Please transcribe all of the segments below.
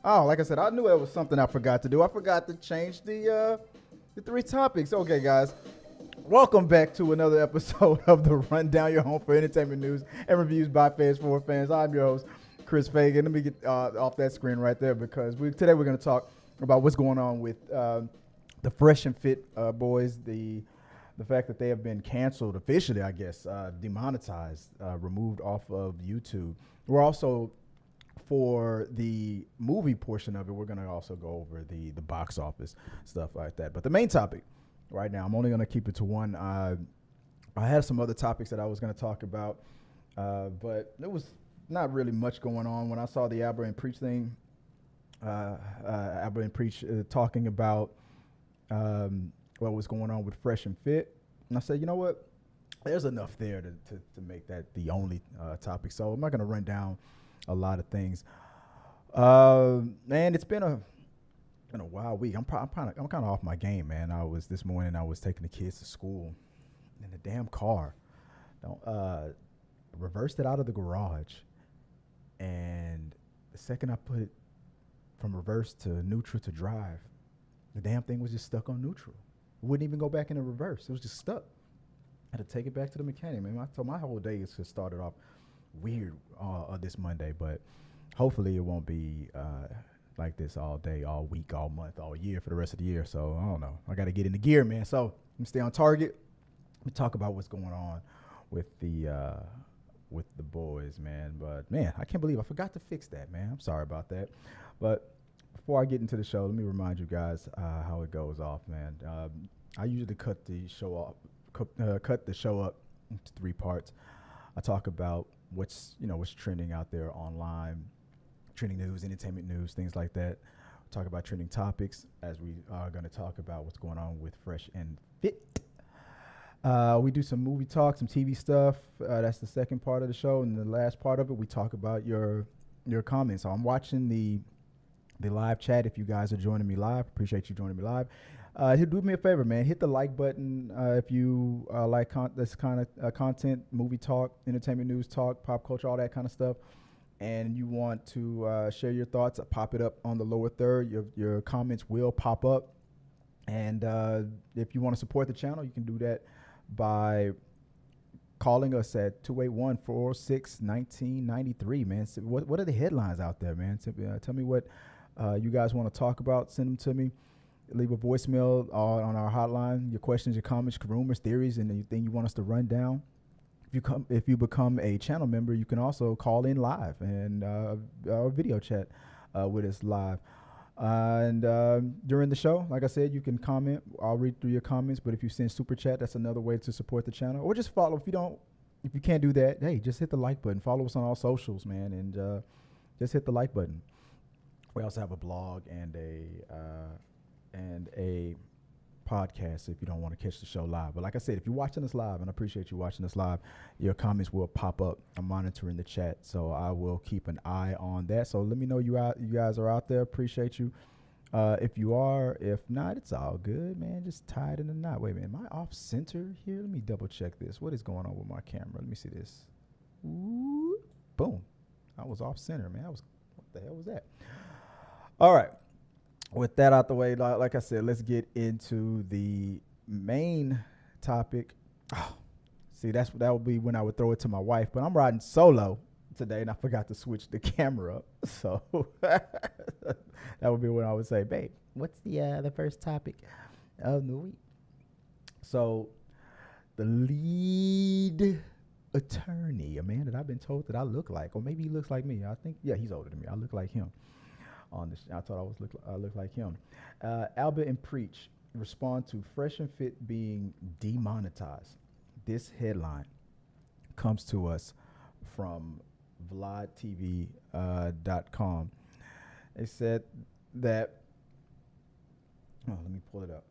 Oh, like I said, I knew it was something I forgot to do. I forgot to change the three topics. Okay, guys, welcome back to another episode of the Rundown, your home for entertainment news and reviews by fans for fans. I'm your host, Chris Fagan. Let me get off that screen right there because today we're going to talk about what's going on with the Fresh and Fit boys. The fact that they have been canceled officially, I guess, demonetized, removed off of YouTube. We're also, for the movie portion of it, we're going to also go over the box office, stuff like that. But the main topic right now, I'm only going to keep it to one. I had some other topics that I was going to talk about, but there was not really much going on. When I saw the Albert and Preach thing, Albert and Preach talking about what was going on with Fresh and Fit, and I said, you know what? There's enough there to make that the only topic. So I'm not going to run down a lot of things. Man, it's been a wild week. I'm kind of off my game, man. This morning I was taking the kids to school, and the damn car reversed it out of the garage, and the second I put it from reverse to neutral to drive, the damn thing was just stuck on neutral. It wouldn't even go back into reverse. It was just stuck. I had to take it back to the mechanic, man. So my whole day has just started off weird this Monday, but hopefully it won't be like this all day, all week, all month, all year for the rest of the year. So I don't know. I got to get into gear, man. So let me stay on target. Let me talk about what's going on with the boys, man. But man, I can't believe I forgot to fix that, man. I'm sorry about that. But before I get into the show, let me remind you guys how it goes off, man. I usually cut the show up into three parts. I talk about what's trending out there online, trending news, entertainment news, things like that. Talk about trending topics, as we are going to talk about what's going on with Fresh and Fit. We do some movie talk, some TV stuff. That's the second part of the show, and the last part of it, we talk about your comments. So I'm watching the live chat. If you guys are joining me live, appreciate you joining me live. Do me a favor, man. Hit the like button if you like this kind of content, movie talk, entertainment news talk, pop culture, all that kind of stuff. And you want to share your thoughts, pop it up on the lower third. Your comments will pop up. And if you want to support the channel, you can do that by calling us at 281-406-1993, man. So what are the headlines out there, man? Tell me what you guys want to talk about. Send them to me. Leave a voicemail on our hotline. Your questions, your comments, rumors, theories, and anything you want us to run down. If you become a channel member, you can also call in live and video chat with us live. And during the show, like I said, you can comment. I'll read through your comments. But if you send super chat, that's another way to support the channel. Or just follow. If you can't do that, hey, just hit the like button. Follow us on all socials, man, and just hit the like button. We also have a blog and a podcast if you don't want to catch the show live. But like I said, if you're watching us live, and I appreciate you watching us live, your comments will pop up. I'm monitoring the chat, so I will keep an eye on that. So let me know you guys are out there. Appreciate you. If you are, if not, it's all good, man. Just tie it in a knot. Wait a minute, am I off center here? Let me double check this. What is going on with my camera? Let me see this. Ooh, boom. I was off center, man. What the hell was that? All right. With that out the way, like I said, let's get into the main topic. Oh, see, that would be when I would throw it to my wife, but I'm riding solo today, and I forgot to switch the camera up. So that would be when I would say, babe, what's the first topic of the week? So the lead attorney, a man that I've been told that I look like, or maybe he looks like me. I think, yeah, he's older than me. I look like him. I thought I looked like him. Albert and Preach respond to Fresh and Fit being demonetized. This headline comes to us from VladTV.com. It said that, let me pull it up.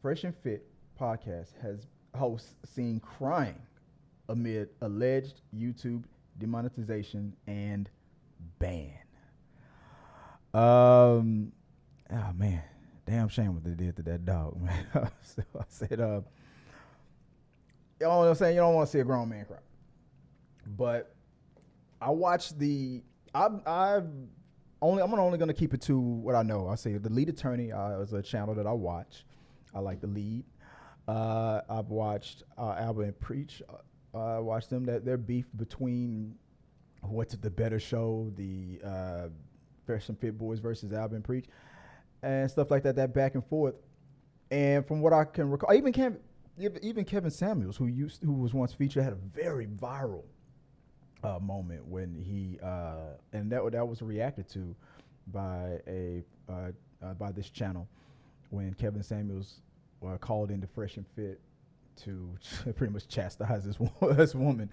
Fresh and Fit podcast has hosts seen crying amid alleged YouTube demonetization and ban. Oh man, damn shame what they did to that dog, man. So I said, you know what I'm saying? You don't want to see a grown man cry. But I watched I I'm only gonna keep it to what I know. I say the lead attorney is a channel that I watch. I like the lead. I've watched Alba and Preach. I watched them. That their beef between what's the better show, the Fresh and Fit Boys versus Alba and Preach, and stuff like that. That back and forth. And from what I can recall, even Kevin Samuels, who was once featured, had a very viral moment when he and that was reacted to by by this channel when Kevin Samuels called into Fresh and Fit to pretty much chastise this woman.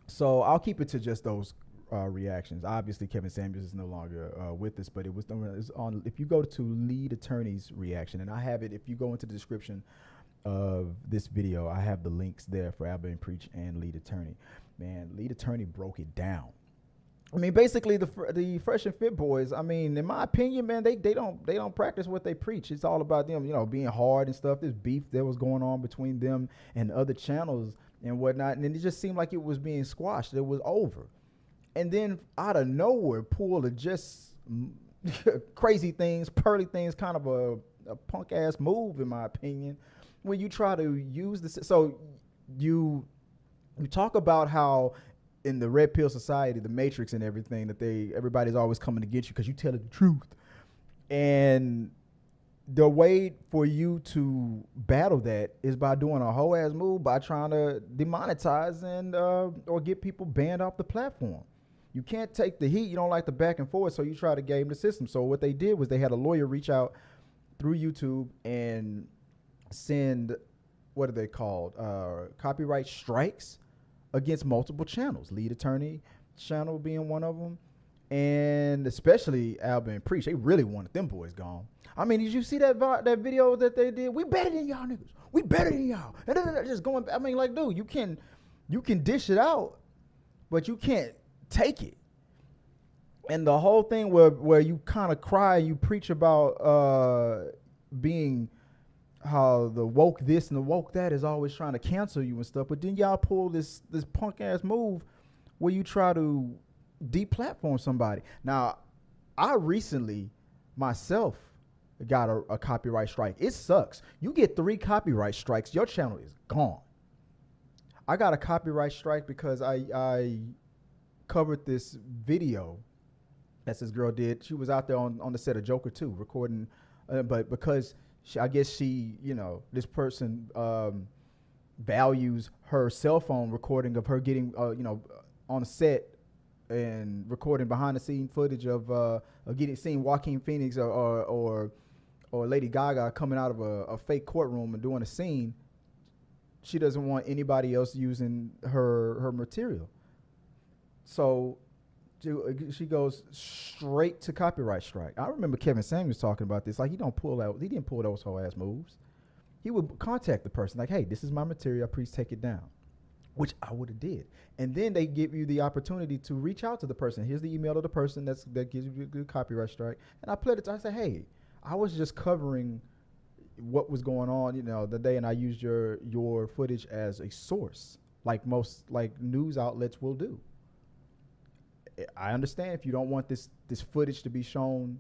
So I'll keep it to just those reactions. Obviously, Kevin Samuels is no longer with us, but it was on. If you go to lead attorney's reaction, and I have it. If you go into the description of this video, I have the links there for Alba and Preach and lead attorney. Man, lead attorney broke it down. I mean, basically the Fresh and Fit Boys. I mean, in my opinion, man, they don't practice what they preach. It's all about them, being hard and stuff. This beef that was going on between them and other channels and whatnot, and then it just seemed like it was being squashed. It was over. And then out of nowhere, pulled just crazy things, pearly things, kind of a punk ass move, in my opinion, when you try to use this. So you talk about how in the red pill society, the Matrix and everything, that everybody's always coming to get you because you tell the truth. And the way for you to battle that is by doing a whole ass move, by trying to demonetize and or get people banned off the platform. You can't take the heat. You don't like the back and forth, so you try to game the system. So what they did was they had a lawyer reach out through YouTube and send, what are they called? Copyright strikes against multiple channels. Lead attorney channel being one of them, and especially Alba and Preach. They really wanted them boys gone. I mean, did you see that video that they did? We better than y'all niggas. We better than y'all. And then just going. I mean, like, dude, you can dish it out, but you can't take it. And the whole thing where you kind of cry, you preach about being how the woke this and the woke that is always trying to cancel you and stuff, but then y'all pull this punk ass move where you try to deplatform somebody. Now, I recently myself got a copyright strike. It sucks. You get 3 copyright strikes, your channel is gone. I got a copyright strike because I covered this video that this girl did. She was out there on the set of Joker 2 recording, but because I guess she, this person values her cell phone recording of her getting, on a set and recording behind the scene footage of seeing Joaquin Phoenix or Lady Gaga coming out of a fake courtroom and doing a scene. She doesn't want anybody else using her material. So she goes straight to copyright strike. I remember Kevin Samuels talking about this. Like, he didn't pull those whole ass moves. He would contact the person like, hey, this is my material, please take it down, which I would have did. And then they give you the opportunity to reach out to the person. Here's the email of the person that gives you a good copyright strike. And I played it. I said, hey, I was just covering what was going on, the day, and I used your footage as a source, like most news outlets will do. I understand if you don't want this footage to be shown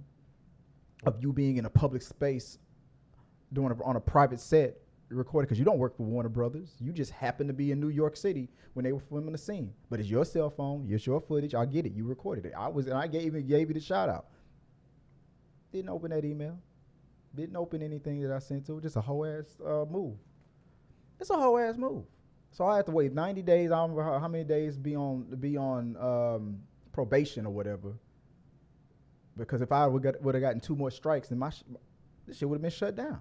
of you being in a public space on a private set recorded, because you don't work for Warner Brothers. You just happen to be in New York City when they were filming the scene. But it's your cell phone, it's your footage. I get it. You recorded it. I gave you the shout out. Didn't open that email. Didn't open anything that I sent to. Just a whole ass move. It's a whole ass move. So I had to wait 90 days. I don't remember how many days be on probation or whatever, because if I would have gotten 2 more strikes, then this shit would have been shut down.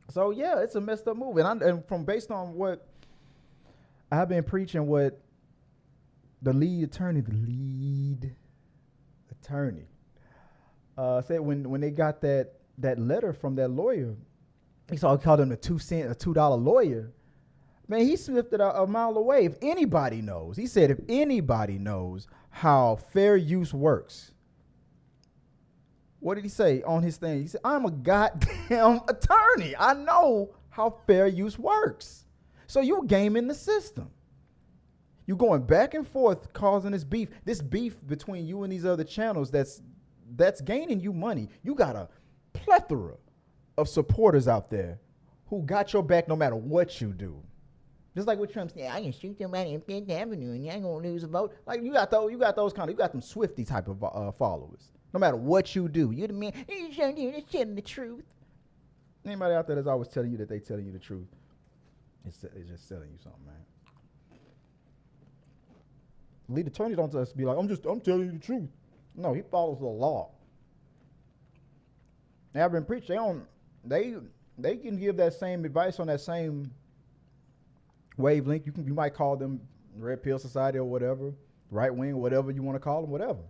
So yeah, it's a messed up move, and from based on what I've been preaching, what the lead attorney said when they got that letter from that lawyer, he called him a $2 lawyer. Man, he sniffed it a mile away. If anybody knows, he said, if anybody knows how fair use works. What did he say on his thing? He said, I'm a goddamn attorney. I know how fair use works. So you gaming the system. You going back and forth causing this beef between you and these other channels that's gaining you money. You got a plethora of supporters out there who got your back no matter what you do. Just like what Trump said, I can shoot somebody in Fifth Avenue and you ain't gonna lose a vote. Like you got them Swifty type of followers. No matter what you do, you're the man. You're telling the truth. Anybody out there that's always telling you that they telling you the truth, it's just telling you something, man. Lead attorney don't just be like, I'm telling you the truth. No, he follows the law. Abba and Preach, they can give that same advice on that same wavelength. You might call them Red Pill Society or whatever, right wing, whatever you want to call them, whatever.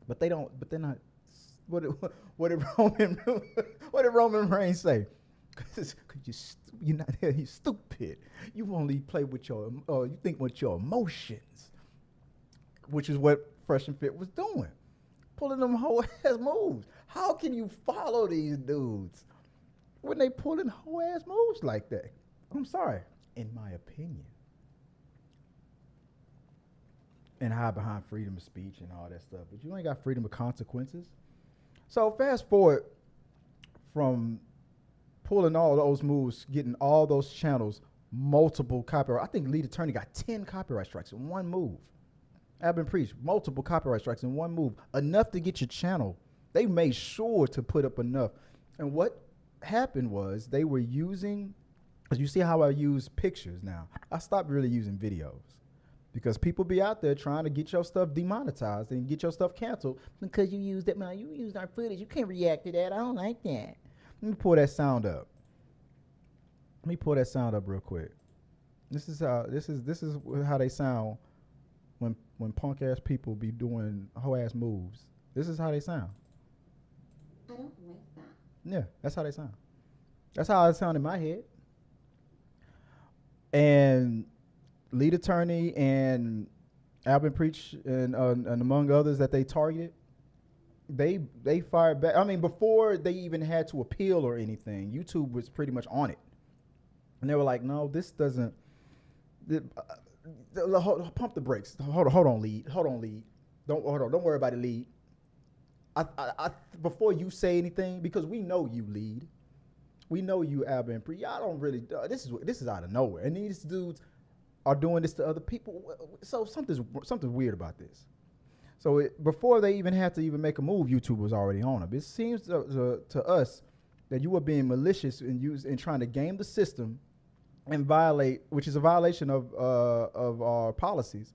But they're not. What did Roman Reigns say? Because you're stupid. You only play with you think with your emotions, which is what Fresh and Fit was doing, pulling them whole ass moves. How can you follow these dudes when they pulling whole ass moves like that? I'm sorry, in my opinion. And hide behind freedom of speech and all that stuff, but you ain't got freedom of consequences. So fast forward from pulling all those moves, getting all those channels, multiple copyright. I think lead attorney got 10 copyright strikes in one move. Abba and Preach, multiple copyright strikes in one move, enough to get your channel. They made sure to put up enough. And what happened was they were using, because you see how I use pictures now. I stopped really using videos because people be out there trying to get your stuff demonetized and get your stuff canceled because you used that. Man, you used our footage. You can't react to that. I don't like that. Let me pull that sound up. Real quick. This is how they sound when punk ass people be doing whole ass moves. This is how they sound. I don't like that. Yeah, that's how they sound. That's how it sound in my head. And lead attorney and Abba and Preach and among others that they targeted, they fired back. I mean, before they even had to appeal or anything, YouTube was pretty much on it, and they were like, "No, this doesn't." Pump the brakes. Hold on, lead. Don't worry about it, lead. I before you say anything, because we know you, lead. We know you, Abba and Preach. Y'all don't really. This is out of nowhere, and these dudes are doing this to other people. So something's weird about this. So before they even had to even make a move, YouTube was already on them. It seems to us that you were being malicious and trying to game the system and violate, which is a violation of our policies,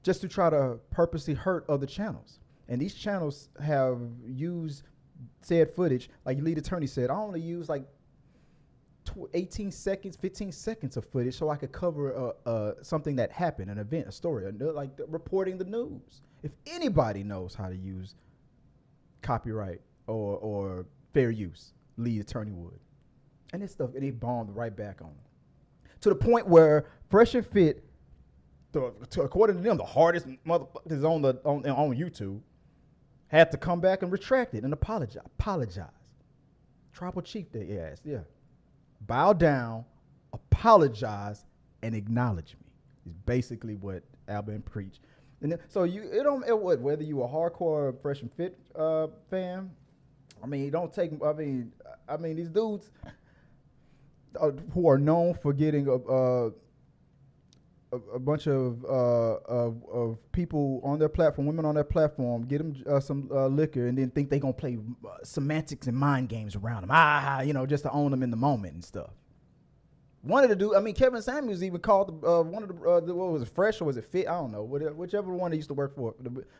just to try to purposely hurt other channels. And these channels have used said footage, like lead attorney said, I only use like 18 seconds, 15 seconds of footage so I could cover something that happened, an event, a story, like reporting the news. If anybody knows how to use copyright or fair use, lead attorney would. And this stuff, and they bombed right back on them. To the point where Fresh and Fit, according to them, the hardest motherfuckers on YouTube, had to come back and retract it and apologize. Tribal chief, they asked, yeah. Bow down, apologize, and acknowledge me. Is basically what Abba and Preach. And so whether you a hardcore Fresh and Fit fan. I mean, these dudes who are known for getting a bunch of people on their platform, women on their platform, get them some liquor, and then think they gonna play semantics and mind games around them. Just to own them in the moment and stuff. One of the dudes, Kevin Samuels even called one of the what was it, Fresh or was it Fit? I don't know. Whichever one they used to work for,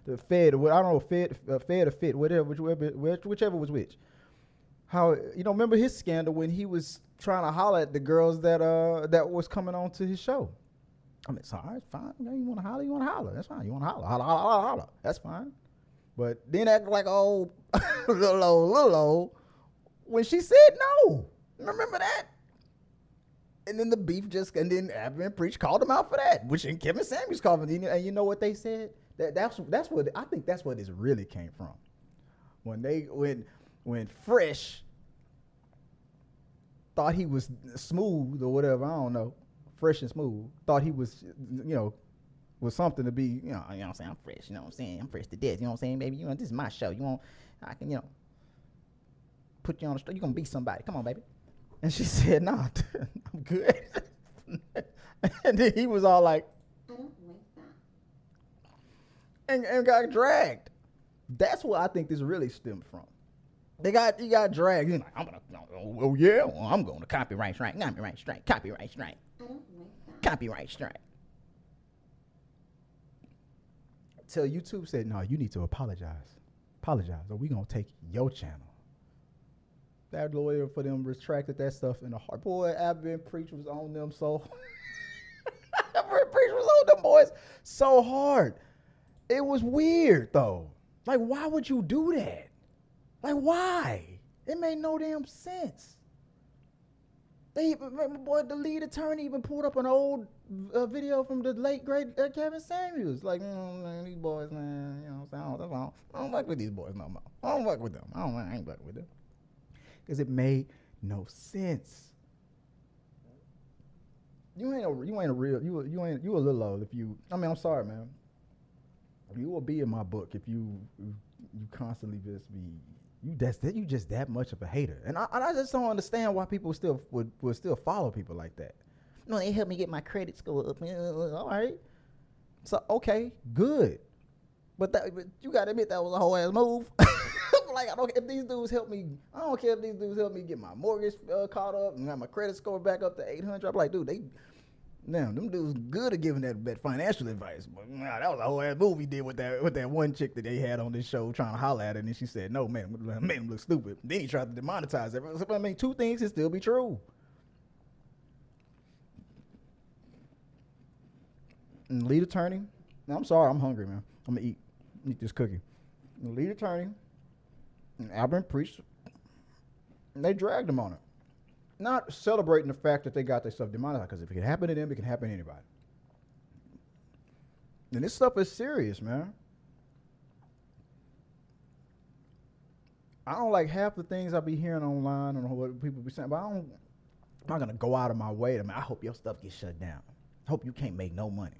the Fed, or I don't know, Fed or Fit, whichever was which. How remember his scandal when he was trying to holler at the girls that was coming on to his show. Sorry, it's fine. You want to holler, you want to holler. That's fine. You want to holler, holler. That's fine. But then act like, little old, when she said no. Remember that? And then the beef and then Abba and Preach called him out for that, which and Kevin Samuels called him. And you know what they said? That's what I think that's where this really came from. When Fresh thought he was smooth or whatever, I don't know. fresh and smooth. Thought he was, was something to be, what I'm saying? I'm fresh, you know what I'm saying? I'm fresh to death, you know what I'm saying, baby? This is my show. I can, put you on the street. You're going to be somebody. Come on, baby. And she said, nah, I'm good. And then he was all like, I don't like that. and got dragged. That's what I think this really stemmed from. He got dragged. He's like, I'm going to copyright strike. I don't like that. Copyright strike. Till YouTube said, no, you need to apologize, or we going to take your channel. That lawyer for them retracted that stuff in the heart. Boy, Abin Preach was on them so Abin Preach was on them boys so hard. It was weird though. Like, why would you do that? Like, why? It made no damn sense. The lead attorney even pulled up an old video from the late great Kevin Samuels. Like, man, these boys, man, I don't work with these boys no more. I don't work with them. I ain't working with them. Because it made no sense. You ain't a real, you a little old if you, I'm sorry, man. You will be in my book if you constantly just be, you just that much of a hater. And I just don't understand why people still would still follow people like that. No, they helped me get my credit score up. All right. So, okay, good. But you got to admit that was a whole ass move. Like, I don't care if these dudes help me. I don't care if these dudes help me get my mortgage caught up and got my credit score back up to 800. I'm like, dude, them dudes good at giving that financial advice. But nah, that was a whole ass move he did with that one chick that they had on this show trying to holler at her, and then she said, no, man, made him look stupid. Then he tried to demonetize it. I mean, two things can still be true. And the lead attorney, now I'm sorry, I'm hungry, man. I'm gonna eat this cookie. And the lead attorney, and Albert preached, and they dragged him on it. Not celebrating the fact that they got their stuff demonetized, because if it can happen to them, it can happen to anybody. And this stuff is serious, man. I don't like half the things I be hearing online and what people be saying, but I'm not gonna go out of my way to, I hope your stuff gets shut down. I hope you can't make no money.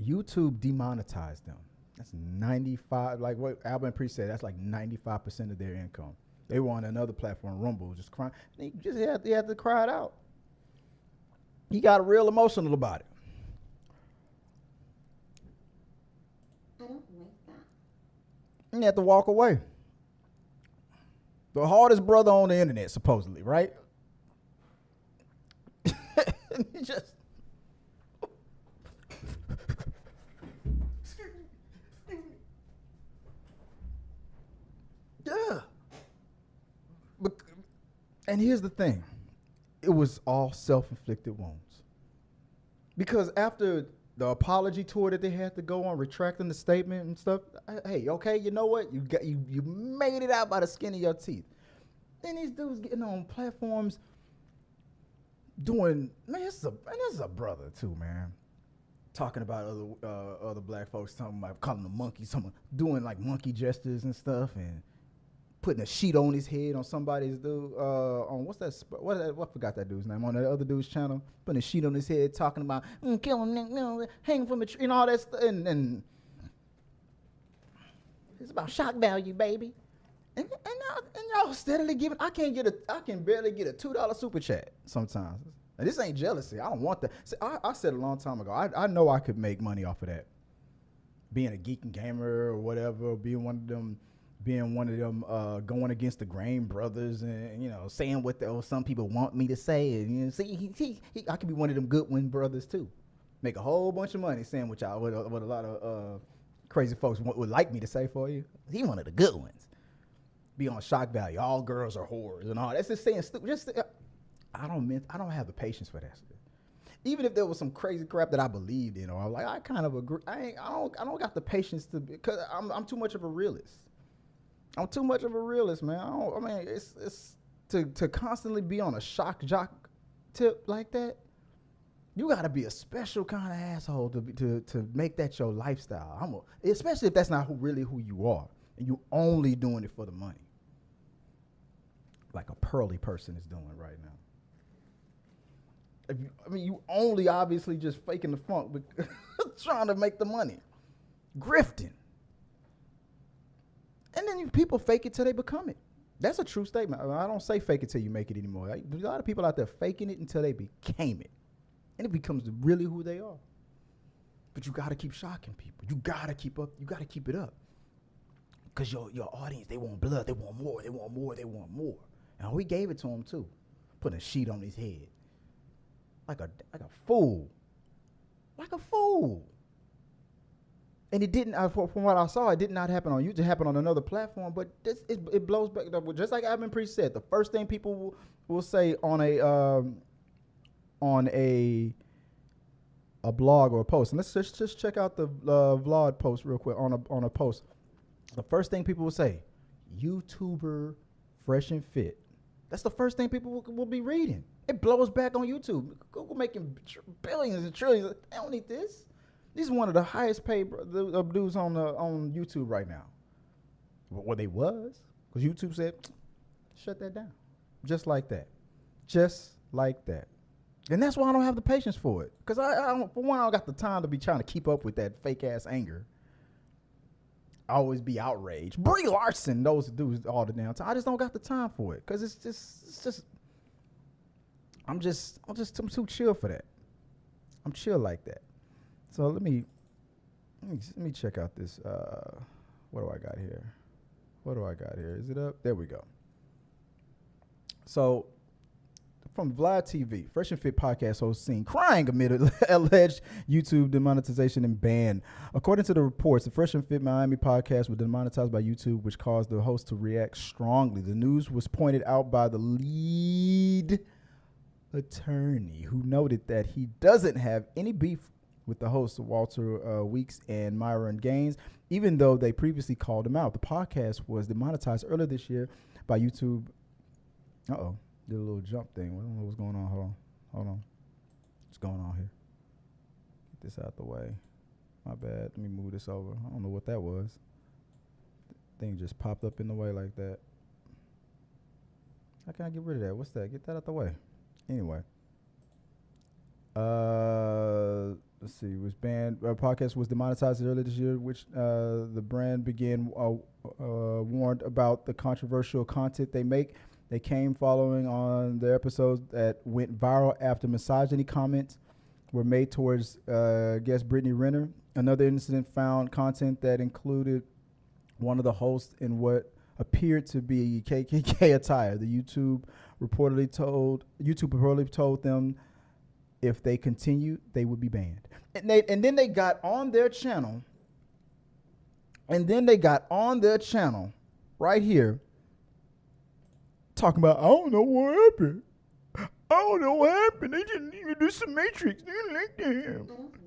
YouTube demonetized them. That's 95, like what Albert Priest said, that's like 95% of their income. They were on another platform, Rumble, just crying. He had to cry it out. He got real emotional about it. I don't like that. And he had to walk away. The hardest brother on the internet, supposedly, right? He just... Yeah. And here's the thing. It was all self-inflicted wounds. Because after the apology tour that they had to go on, retracting the statement and stuff, hey, okay, you know what? You made it out by the skin of your teeth. Then these dudes getting on platforms doing, man, this is a brother too, man. Talking about other black folks, talking about calling them monkeys, doing like monkey gestures and stuff, and putting a sheet on his head on somebody's dude, on what forgot that dude's name, on the other dude's channel, putting a sheet on his head, talking about kill him, hang from a tree, and all that stuff, and it's about shock value, baby. And y'all steadily giving. I can barely get a $2 super chat sometimes. And this ain't jealousy. I don't want that. See, I said a long time ago, I know I could make money off of that. Being a geek and gamer or whatever, being one of them going against the Grain brothers and, saying what some people want me to say. And, I could be one of them Goodwin brothers too. Make a whole bunch of money saying what a lot of crazy folks would like me to say for you. He one of the good ones. Be on shock value. All girls are whores and all. That's just saying stupid. I don't have the patience for that stuff. Even if there was some crazy crap that I believed in, or I kind of agree. I don't got the patience to, because I'm too much of a realist. I'm too much of a realist, man. It's to constantly be on a shock jock tip like that. You got to be a special kind of asshole to make that your lifestyle. Especially if that's not really who you are, and you only doing it for the money, like a pearly person is doing right now. You only obviously just faking the funk, but trying to make the money, grifting. And then people fake it till they become it. That's a true statement. I don't say fake it till you make it anymore. There's a lot of people out there faking it until they became it. And it becomes really who they are. But you got to keep shocking people. You got to keep up. You got to keep it up. Because your audience, they want blood. They want more. They want more. They want more. And we gave it to them, too. Putting a sheet on his head. Like a fool. Like a fool. And it didn't, from what I saw, it did not happen on YouTube. It happened on another platform. But it blows back. Just like Admin Priest said, the first thing people will say on a blog or a post, and let's just check out the vlog post real quick on a post. The first thing people will say, YouTuber fresh and fit. That's the first thing people will be reading. It blows back on YouTube. Google making billions and trillions. They don't need this. This is one of the highest paid dudes on YouTube right now. Well, they was, because YouTube said, shut that down. Just like that. Just like that. And that's why I don't have the patience for it. Because I don't got the time to be trying to keep up with that fake ass anger. I always be outraged. Brie Larson, those dudes all the damn time. I just don't got the time for it. Because I'm too chill for that. I'm chill like that. So let me check out this. What do I got here? Is it up? There we go. So, from Vlad TV, Fresh and Fit podcast host seen crying amid alleged YouTube demonetization and ban. According to the reports, the Fresh and Fit Miami podcast was demonetized by YouTube, which caused the host to react strongly. The news was pointed out by the lead attorney, who noted that he doesn't have any beef with the hosts Walter Weeks and Myron Gaines, even though they previously called him out. The podcast was demonetized earlier this year by YouTube. Did a little jump thing. I don't know what's going on. Hold on. What's going on here? Get this out the way. My bad. Let me move this over. I don't know what that was. The thing just popped up in the way like that. How can I get rid of that? What's that? Get that out the way. Anyway. Let's see. It was banned. Podcast was demonetized earlier this year, which the brand began warned about the controversial content they make. They came following on the episodes that went viral after misogyny comments were made towards guest Brittany Renner. Another incident found content that included one of the hosts in what appeared to be KKK attire. The YouTube reportedly told them if they continued, they would be banned. And then they got on their channel. Right here, talking about, I don't know what happened. They didn't even do some Matrix. They didn't like that. I don't like that.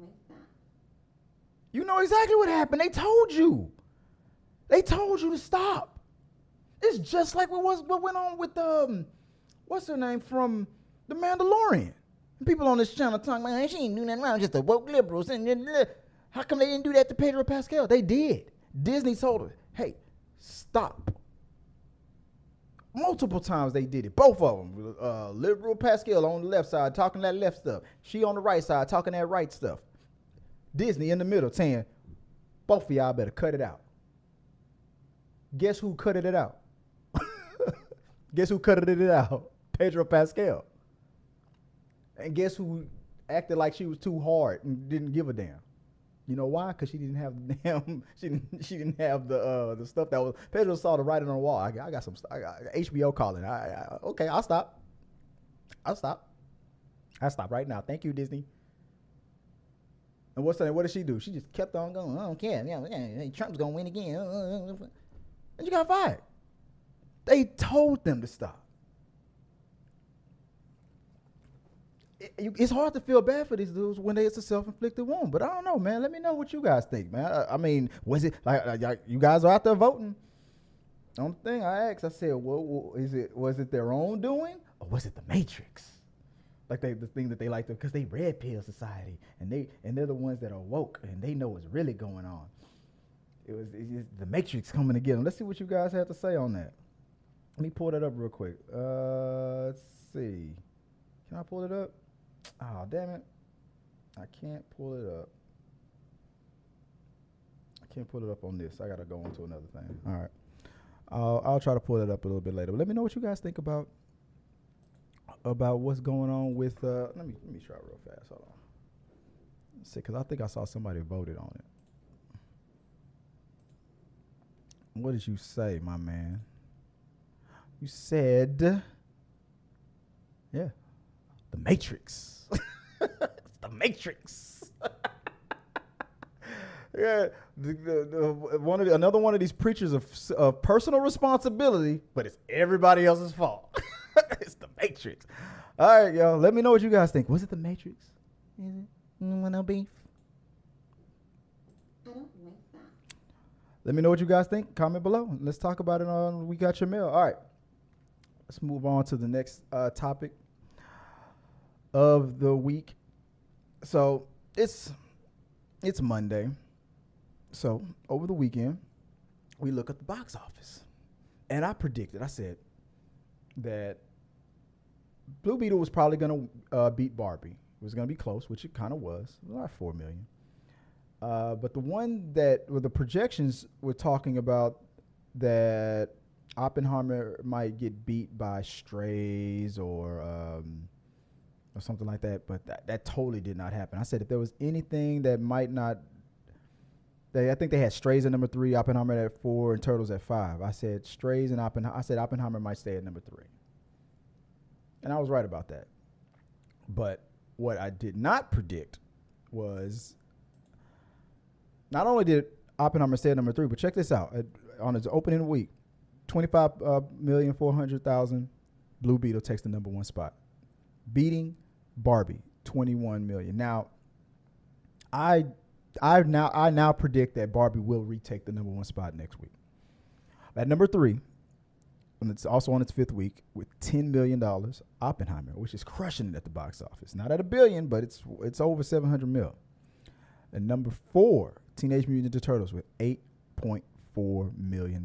You know exactly what happened. They told you. They told you to stop. It's just like what went on with what's her name from The Mandalorian. People on this channel talking about, she ain't doing nothing wrong, just a woke liberals. How come they didn't do that to Pedro Pascal? They did. Disney told her, hey, stop. Multiple times they did it. Both of them. Liberal Pascal on the left side talking that left stuff. She on the right side talking that right stuff. Disney in the middle saying, both of y'all better cut it out. Guess who cutted it out? Guess who cutted it out? Pedro Pascal. And guess who acted like she was too hard and didn't give a damn? You know why? Because she didn't have the damn. She didn't have the stuff that was. Pedro saw the writing on the wall. I got some. I got HBO calling. Okay, I'll stop. I'll stop right now. Thank you, Disney. And what did she do? She just kept on going. I don't care. Yeah, Trump's gonna win again. And you got fired. They told them to stop. It's hard to feel bad for these dudes when it's a self-inflicted wound, but I don't know, man. Let me know what you guys think, man. I mean, was it like you guys are out there voting? Only thing I asked, I said, was it their own doing, or was it the Matrix? Like the thing that they like to, because they red pill society, and they're the ones that are woke and they know what's really going on. It's the Matrix coming to get them. Let's see what you guys have to say on that. Let me pull that up real quick. Let's see. Can I pull it up? Oh, damn it. I can't pull it up. I can't pull it up on this. I got to go on to another thing. All right. I'll try to pull it up a little bit later. But let me know what you guys think about what's going on with. Let me try real fast. Hold on. Let's see, because I think I saw somebody voted on it. What did you say, my man? You said, yeah, The Matrix. It's The Matrix. Yeah, another one of these preachers of personal responsibility, but it's everybody else's fault. It's The Matrix. All right, y'all. Let me know what you guys think. Was it The Matrix? Is it? Want no beef? I don't like that. Let me know what you guys think. Comment below. Let's talk about it on We Got Your Mail. All right. Let's move on to the next topic of the week. So it's Monday. So over the weekend, we look at the box office. And I said that Blue Beetle was probably going to beat Barbie. It was going to be close, which it kind of was. It was like 4 million. But the one that, the projections were talking about that Oppenheimer might get beat by Strays or something like that. But that totally did not happen. I said if there was anything that might not, I think they had Strays at number 3, Oppenheimer at 4, and Turtles at 5. I said Strays and Oppenheimer. I said Oppenheimer might stay at number 3. And I was right about that. But what I did not predict was not only did Oppenheimer stay at number 3, but check this out. On its opening week, 25,400,000, Blue Beetle takes the number 1 spot, beating Barbie, 21 million. Now, I now predict that Barbie will retake the number 1 spot next week. At number 3, and it's also on its 5th week with $10 million, Oppenheimer, which is crushing it at the box office. Not at $1 billion, but it's over 700 mil. And number 4, Teenage Mutant Ninja Turtles with $8.4 million.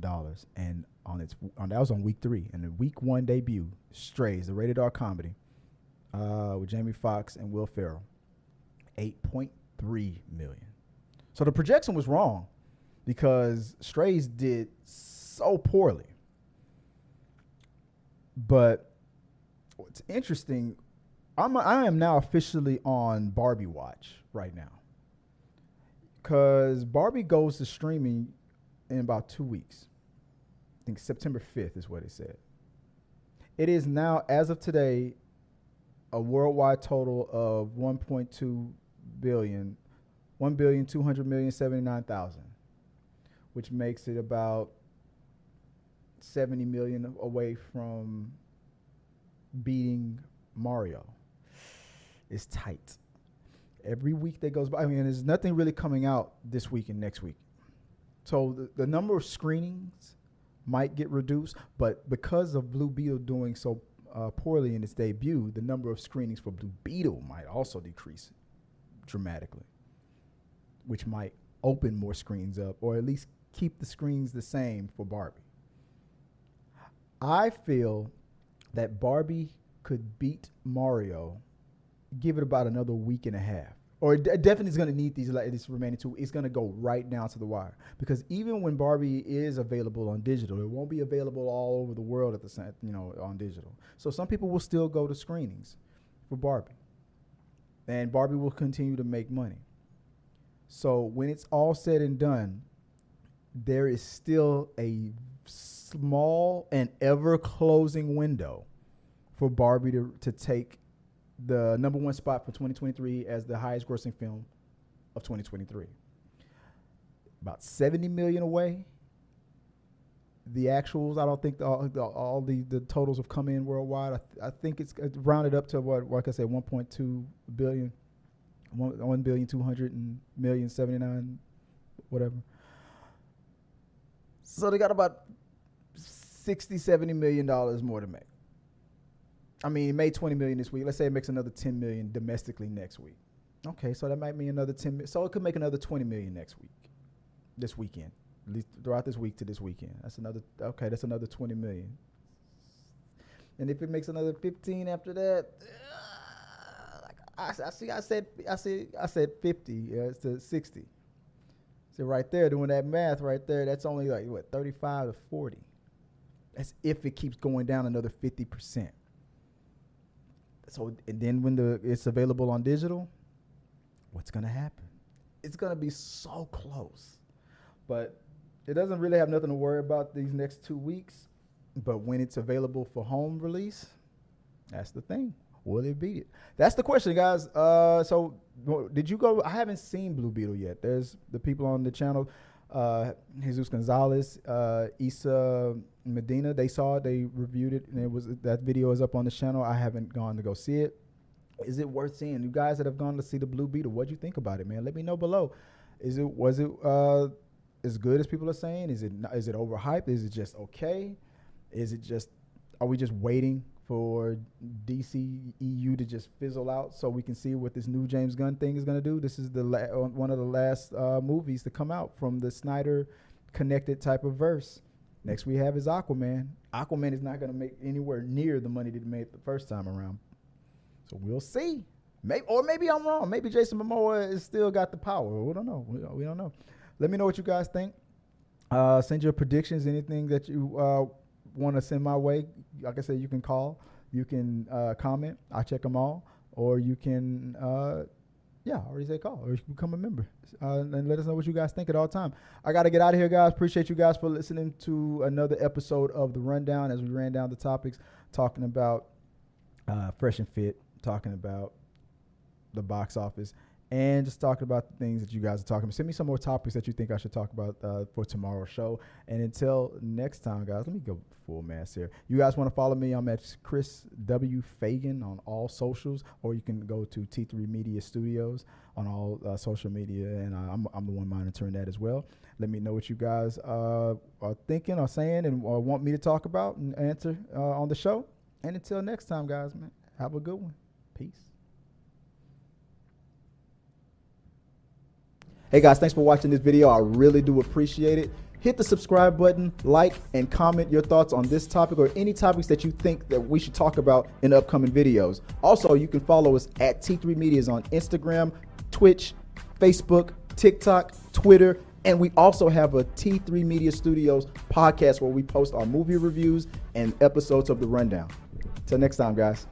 And that was on week 3. And the week 1 debut, Strays, the rated R comedy, with Jamie Foxx and Will Ferrell, $8.3 million. So the projection was wrong because Strays did so poorly. But what's interesting, I am now officially on Barbie watch right now. Because Barbie goes to streaming in about 2 weeks. I think September 5th is what it said. It is now, as of today, a worldwide total of 1.2 billion, 1,200,079,000, which makes it about 70 million away from beating Mario. It's tight. Every week that goes by, there's nothing really coming out this week and next week. So the number of screenings might get reduced, but because of Blue Beetle doing so poorly in its debut, the number of screenings for Blue Beetle might also decrease dramatically, which might open more screens up or at least keep the screens the same for Barbie. I feel that Barbie could beat Mario, give it about another week and a half. Or it definitely is going to need this remaining 2. It's going to go right down to the wire. Because even when Barbie is available on digital, it won't be available all over the world at the same, on digital. So some people will still go to screenings for Barbie. And Barbie will continue to make money. So when it's all said and done, there is still a small and ever closing window for Barbie to take the number 1 spot for 2023 as the highest grossing film of 2023. About 70 million away. The actuals, I don't think all the totals have come in worldwide. I think it's rounded up to what, like I said, 1.2 billion, 1,200,000,079, whatever. So they got about $60-70 million more to make. It made 20 million this week. Let's say it makes another 10 million domestically next week. Okay, so that might mean another 10 million. So it could make another 20 million next week, this weekend, at least throughout this week to this weekend. That's another 20 million. And if it makes another 15 after that, I said 50 to 60. So right there, doing that math right there, that's only like what 35 to 40. That's if it keeps going down another 50%. So and then when it's available on digital, what's gonna happen? It's gonna be so close, but it doesn't really have nothing to worry about these next 2 weeks. But when it's available for home release, that's the thing. Will it beat it? That's the question, guys. So did you go? I haven't seen Blue Beetle yet. There's the people on the channel, Jesus Gonzalez, Issa Medina. They saw it. They reviewed it, and that video is up on the channel. I haven't gone to go see it. Is it worth seeing? You guys that have gone to see the Blue Beetle, what'd you think about it, man? Let me know below. Was it as good as people are saying? Is it overhyped? Is it just okay? Are we just waiting for DCEU to just fizzle out so we can see what this new James Gunn thing is going to do? This is one of the last movies to come out from the Snyder connected type of verse. Next we have is Aquaman. Aquaman is not going to make anywhere near the money that it made the first time around. So we'll see. Maybe I'm wrong. Maybe Jason Momoa has still got the power. We don't know. We don't know. Let me know what you guys think. Send your predictions, anything that you want to send my way. Like I said, you can call, you can comment. I check them all. Or you can, I already said call. Or you can become a member and let us know what you guys think at all time. I got to get out of here, guys. Appreciate you guys for listening to another episode of The Rundown as we ran down the topics, talking about Fresh and Fit, talking about the box office, and just talking about the things that you guys are talking about. Send me some more topics that you think I should talk about for tomorrow's show. And until next time, guys, let me go full mass here. You guys want to follow me? I'm at Chris W. Fagan on all socials, or you can go to T3 Media Studios on all social media, and I'm the one monitoring that as well. Let me know what you guys are thinking or saying and want me to talk about and answer on the show. And until next time, guys, man, have a good one. Peace. Hey guys, thanks for watching this video. I really do appreciate it. Hit the subscribe button, like, and comment your thoughts on this topic or any topics that you think that we should talk about in upcoming videos. Also, you can follow us at T3 Medias on Instagram, Twitch, Facebook, TikTok, Twitter, and we also have a T3 Media Studios podcast where we post our movie reviews and episodes of The Rundown. Till next time, guys.